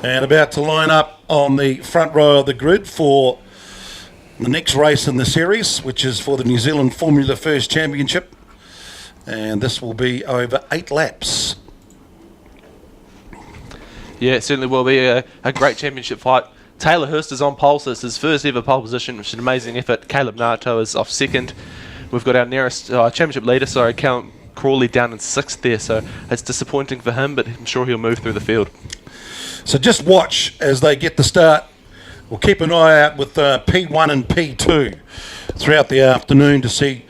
And about to line up on the front row of the grid for the next race in the series, which is for the New Zealand Formula First Championship. And this will be over 8 laps. Yeah, it certainly will be a great championship fight. Taylor Hurst is on pole, so it's his first ever pole position, which is an amazing effort. Kaleb Ngatoa is off second. We've got our nearest championship leader, Kaleb Crawley, down in 6th there, so it's disappointing for him, but I'm sure he'll move through the field. So just watch as they get the start. We'll keep an eye out with P1 and P2 throughout the afternoon to see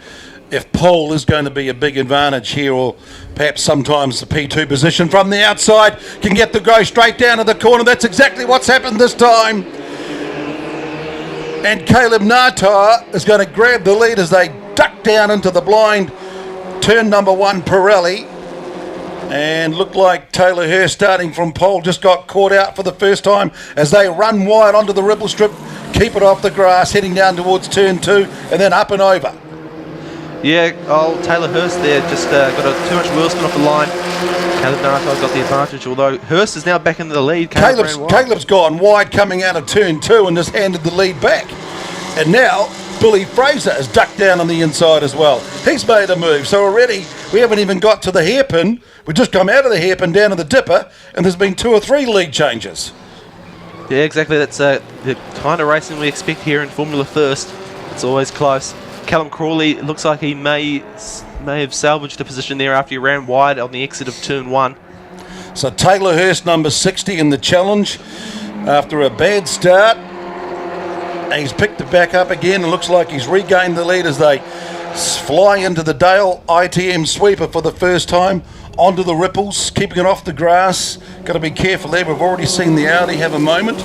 if pole is going to be a big advantage here, or perhaps sometimes the P2 position from the outside can get the go straight down to the corner. That's exactly what's happened this time. And Kaleb Ngatoa is going to grab the lead as they duck down into the blind turn number 1, Pirelli. And looked like Taylor Hurst starting from pole just got caught out for the first time as they run wide onto the ripple strip, keep it off the grass, heading down towards turn 2 and then up and over. Yeah, Taylor Hurst there just got too much wheel spin off the line. Kaleb Ngatoa got the advantage, although Hurst is now back into the lead. Caleb's gone wide coming out of turn 2 and just handed the lead back. And now Billy Fraser has ducked down on the inside as well. He's made a move. So already we haven't even got to the hairpin. We've just come out of the hairpin down to the dipper, and there's been 2 or 3 lead changes. Yeah, exactly. That's the kind of racing we expect here in Formula First. It's always close. Kaleb Crawley looks like he may have salvaged a position there after he ran wide on the exit of turn 1. So Taylor Hurst, number 60 in the challenge, after a bad start. He's picked it back up again and looks like he's regained the lead as they fly into the Dale ITM sweeper for the first time, onto the ripples, keeping it off the grass. Got to be careful there. We've already seen the Audi have a moment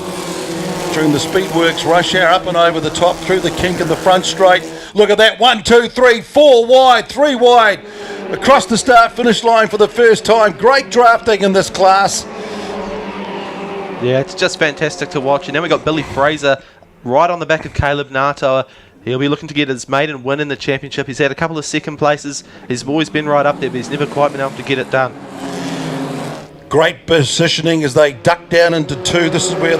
during the Speedworks rush hour, up and over the top, through the kink in the front straight. Look at that, 1, 2, 3, 4 wide, 3 wide, across the start-finish line for the first time. Great drafting in this class. Yeah, it's just fantastic to watch. And then we got Billy Fraser right on the back of Kaleb Ngatoa. He'll be looking to get his maiden win in the championship. He's had a couple of second places. He's always been right up there, but he's never quite been able to get it done. Great positioning as they duck down into 2. This is where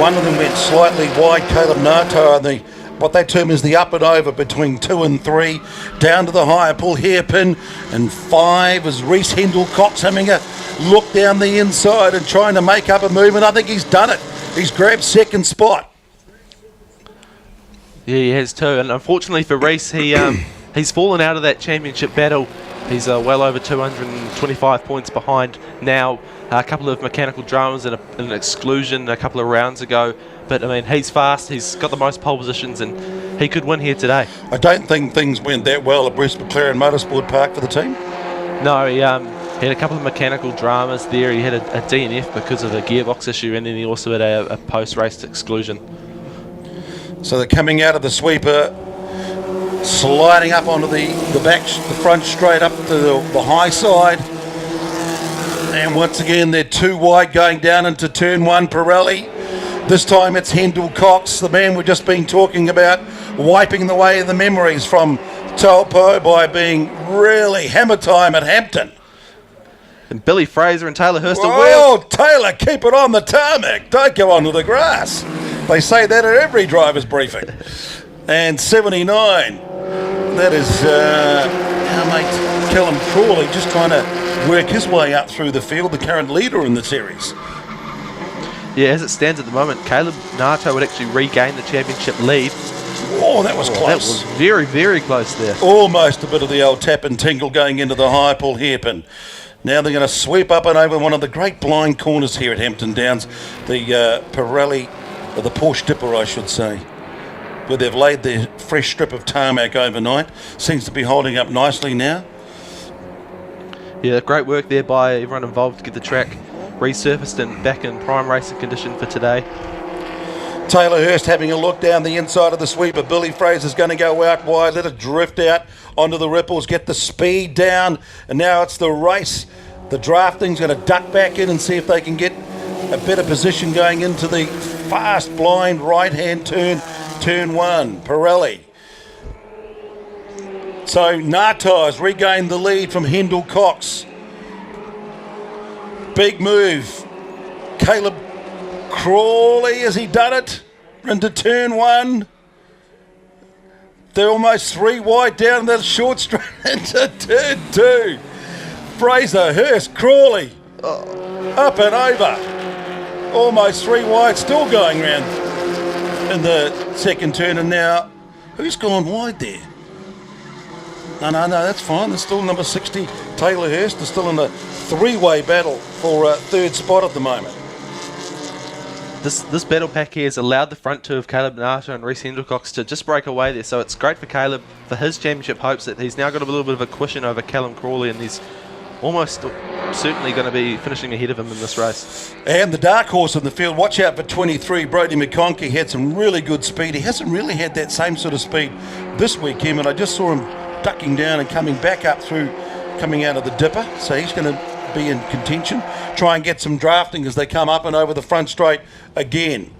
one of them went slightly wide, Kaleb Ngatoa, what they term is the up and over between 2 and 3, down to the higher pull hairpin, and 5 is Reese Hendel-Cox having a look down the inside and trying to make up a move, and I think he's done it. He's grabbed second spot. Yeah, he has too, and unfortunately for Reese, he's fallen out of that championship battle. He's well over 225 points behind now. A couple of mechanical dramas and an exclusion a couple of rounds ago. But, I mean, he's fast, he's got the most pole positions, and he could win here today. I don't think things went that well at Bruce McLaren Motorsport Park for the team. No, he had a couple of mechanical dramas there. He had a DNF because of a gearbox issue, and then he also had a post-race exclusion. So they're coming out of the sweeper, sliding up onto the front straight up to the high side. And once again, they're 2 wide going down into turn 1, Pirelli. This time it's Hendel-Cox, the man we've just been talking about, wiping away the memories from Taupo by being really hammer time at Hampton. And Billy Fraser and Taylor Hurst are well. Taylor, keep it on the tarmac. Don't go onto the grass. They say that at every driver's briefing. And 79. That is our mate Kaleb Crawley just trying to work his way up through the field, the current leader in the series. Yeah, as it stands at the moment, Kaleb Ngatoa would actually regain the championship lead. Oh, that was close. That was very, very close there. Almost a bit of the old tap and tingle going into the high pull hairpin. Now they're going to sweep up and over one of the great blind corners here at Hampton Downs, the Pirelli, or the Porsche Dipper, I should say, where they've laid their fresh strip of tarmac overnight. Seems to be holding up nicely now. Yeah, great work there by everyone involved to get the track resurfaced and back in prime racing condition for today. Taylor Hurst having a look down the inside of the sweeper. Billy Fraser's going to go out wide, let it drift out onto the ripples, get the speed down, and now it's the race. The drafting's going to duck back in and see if they can get a better position going into the fast blind right-hand turn 1, Pirelli. So Ngatoa has regained the lead from Hendel-Cox. Big move. Kaleb Crawley, has he done it? Into turn one. They're almost 3 wide down the short straight into turn 2. Fraser, Hurst, Crawley. Up and over. Almost 3 wide, still going round in the second turn. And now, who's gone wide there? No, that's fine. There's still number 60, Taylor Hurst, is still in a 3-way battle for third spot at the moment. This battle pack here has allowed the front two of Kaleb Ngatoa and Reece Hendricks to just break away there, so it's great for Kaleb for his championship hopes that he's now got a little bit of a cushion over Callum Crawley, and he's almost certainly going to be finishing ahead of him in this race. And the dark horse in the field, watch out for 23, Brodie McConkey, had some really good speed. He hasn't really had that same sort of speed this weekend, and I just saw him ducking down and coming back up through, coming out of the dipper, so he's going to be in contention. Try and get some drafting as they come up and over the front straight again.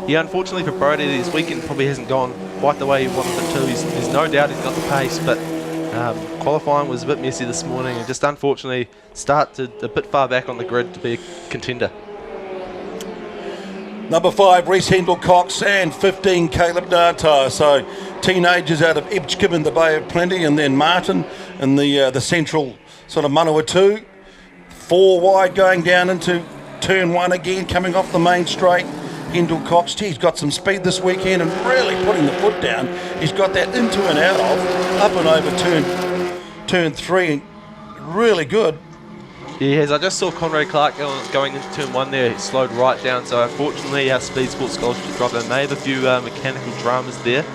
Yeah, unfortunately for Brodie, this weekend probably hasn't gone quite the way he wanted it to. There's no doubt he's got the pace, but qualifying was a bit messy this morning, and just unfortunately started a bit far back on the grid to be a contender. Number 5, Reece Hendricks, and 15, Kaleb Ngatoa. So teenagers out of Ipswich in the Bay of Plenty, and then Martin in the central sort of Manawatu. 4 wide going down into turn 1 again, coming off the main straight. Hendricks, he's got some speed this weekend and really putting the foot down. He's got that into and out of, up and over turn 3. Really good. He has. I just saw Conrad Clark going into turn 1 there. He slowed right down, so unfortunately our Speed Sports Scholarship driver may have a few mechanical dramas there.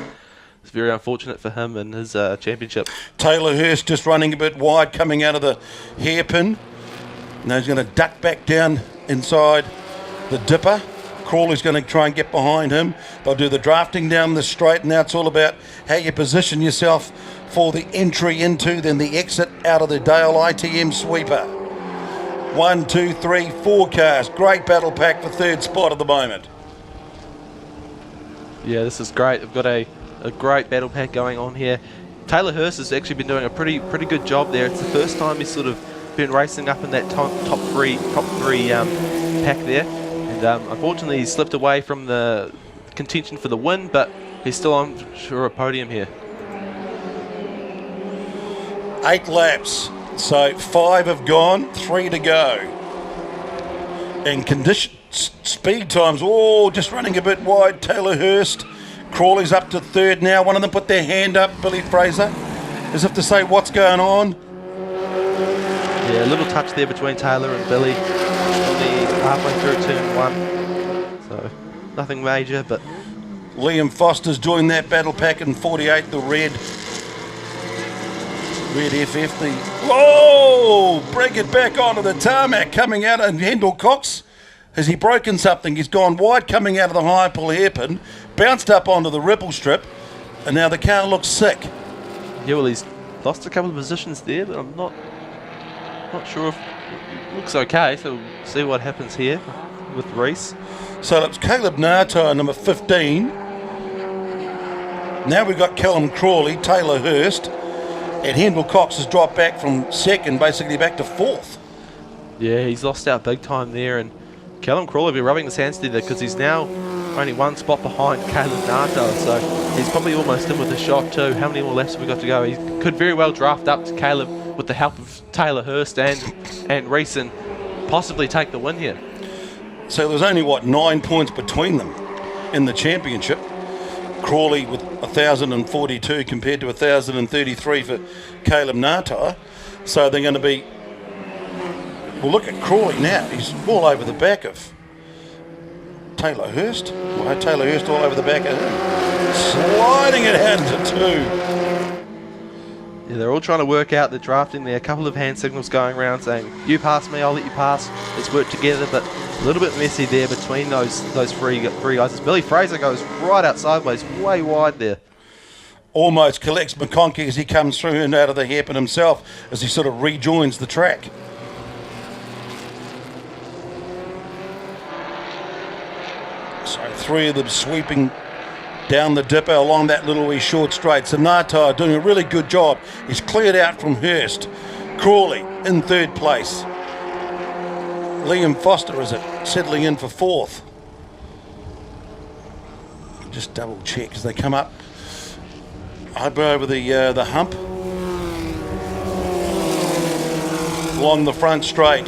It's very unfortunate for him and his championship. Taylor Hurst just running a bit wide, coming out of the hairpin. Now he's going to duck back down inside the dipper. Crawley's going to try and get behind him. They'll do the drafting down the straight. Now it's all about how you position yourself for the entry into, then the exit out of the Dale ITM sweeper. 1, 2, 3, 4 cars. Great battle pack for third spot at the moment. Yeah, this is great. We've got a great battle pack going on here. Taylor Hurst has actually been doing a pretty good job there. It's the first time he's sort of been racing up in that top three pack there. And unfortunately, he slipped away from the contention for the win, but he's still on for a podium here. 8 laps. So 5 have gone, 3 to go. And condition speed times, just running a bit wide. Taylor Hurst, Crawley's up to third now. One of them put their hand up, Billy Fraser, as if to say what's going on. Yeah, a little touch there between Taylor and Billy, only halfway through turn 1. So nothing major, but Liam Foster's joined that battle pack in 48, the red FF, bring it back onto the tarmac, coming out, and Hendricks, has he broken something? He's gone wide coming out of the high pull hairpin, bounced up onto the ripple strip, and now the car looks sick. Yeah, well, he's lost a couple of positions there, but I'm not sure if it looks okay, so we'll see what happens here with Reece. So it's Kaleb Ngatoa, number 15. Now we've got Callum Crawley, Taylor Hurst, and Hendricks has dropped back from second, basically back to fourth. Yeah, he's lost out big time there, and Callum Crawley will be rubbing his hands together because he's now only 1 spot behind Kaleb Ngatoa, so he's probably almost in with a shot too. How many more laps have we got to go? He could very well draft up to Kaleb with the help of Taylor Hurst and Reece and possibly take the win here. So there's only, 9 points between them in the championship. Crawley with 1,042 compared to 1,033 for Kaleb Ngatoa. So they're going to be... Well, look at Crawley now. He's all over the back of Taylor Hurst. Well, Taylor Hurst all over the back of him. Sliding it out into 2. Yeah, they're all trying to work out the drafting there. A couple of hand signals going around saying, you pass me, I'll let you pass. Let's work together, but a little bit messy there between those three guys. As Billy Fraser goes right out sideways, way wide there. Almost collects McConkey as he comes through and out of the hairpin himself as he sort of rejoins the track. So 3 of them sweeping down the dipper along that little wee short straight. So Ngatoa doing a really good job. He's cleared out from Hurst. Crawley in third place. Liam Foster is it, settling in for 4th. Just double check as they come up over the hump. Along the front straight.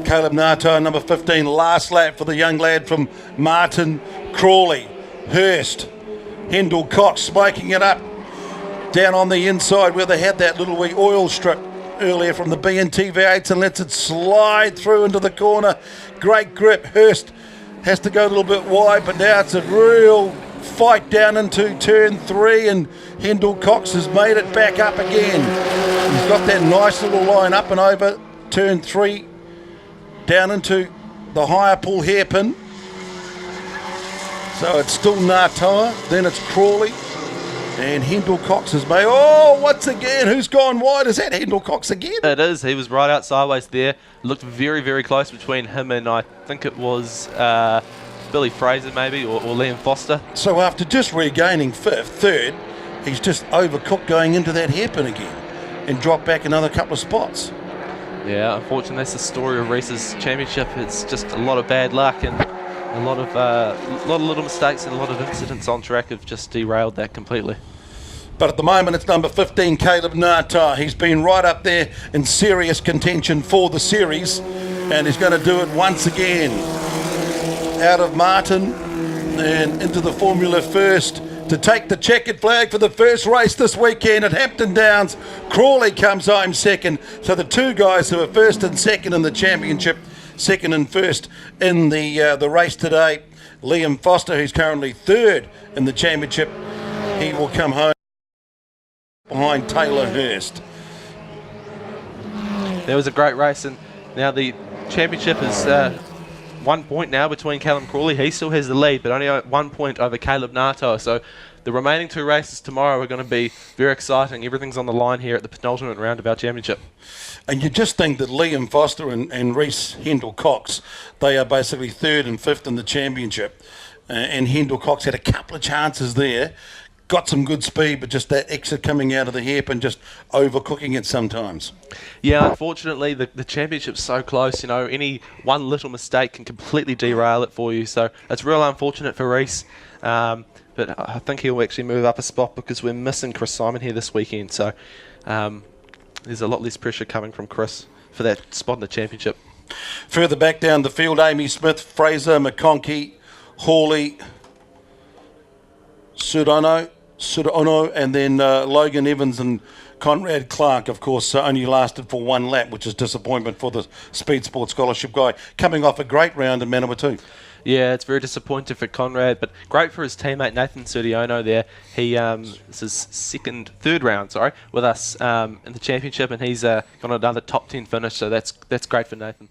Kaleb Ngatoa, number 15, last lap for the young lad from Martin Crawley. Hurst, Hendel Cox smoking it up down on the inside where they had that little wee oil strip earlier from the B&T V8s and lets it slide through into the corner. Great grip. Hurst has to go a little bit wide, but now it's a real fight down into turn 3, and Hendel Cox has made it back up again. He's got that nice little line up and over turn 3 down into the higher pull hairpin. So it's still Ngatoa, then it's Crawley, and Hendel Cox has made... Oh, once again, who's gone wide? Is that Hendel Cox again? It is. He was right out sideways there. Looked very, very close between him and I think it was Billy Fraser maybe, or Liam Foster. So after just regaining 5th, 3rd, he's just overcooked going into that hairpin again and dropped back another couple of spots. Yeah, unfortunately that's the story of Reese's championship. It's just a lot of bad luck and a lot of little mistakes and a lot of incidents on track have just derailed that completely. But at the moment it's number 15, Kaleb Ngatoa. He's been right up there in serious contention for the series, and he's going to do it once again. Out of Martin and into the Formula First to take the checkered flag for the first race this weekend at Hampton Downs. Crawley comes home 2nd. So the 2 guys who are 1st and 2nd in the championship, 2nd and 1st in the race today. Liam Foster, who's currently 3rd in the championship, he will come home behind Taylor Hurst. There was a great race, and now the championship is 1 point now between Callum Crawley. He still has the lead, but only 1 point over Kaleb Ngatoa. So the remaining 2 races tomorrow are going to be very exciting. Everything's on the line here at the penultimate round of our championship. And you just think that Liam Foster and Reese Hendel Cox, they are basically 3rd and 5th in the championship. And Hendel Cox had a couple of chances there, got some good speed, but just that exit coming out of the hairpin, just overcooking it sometimes. Yeah, unfortunately, the championship's so close. You know, any one little mistake can completely derail it for you. So it's real unfortunate for Reese. But I think he'll actually move up a spot because we're missing Chris Simon here this weekend. So there's a lot less pressure coming from Chris for that spot in the championship. Further back down the field, Amy Smith, Fraser, McConkey, Hawley, Sudono, and then Logan Evans and Conrad Clark, of course, only lasted for 1 lap, which is disappointment for the Speed Sport Scholarship guy, coming off a great round in Manawatu. Yeah, it's very disappointing for Conrad, but great for his teammate Nathan Sudiono there. He this is third round with us in the championship, and he's got another top 10 finish, so that's great for Nathan.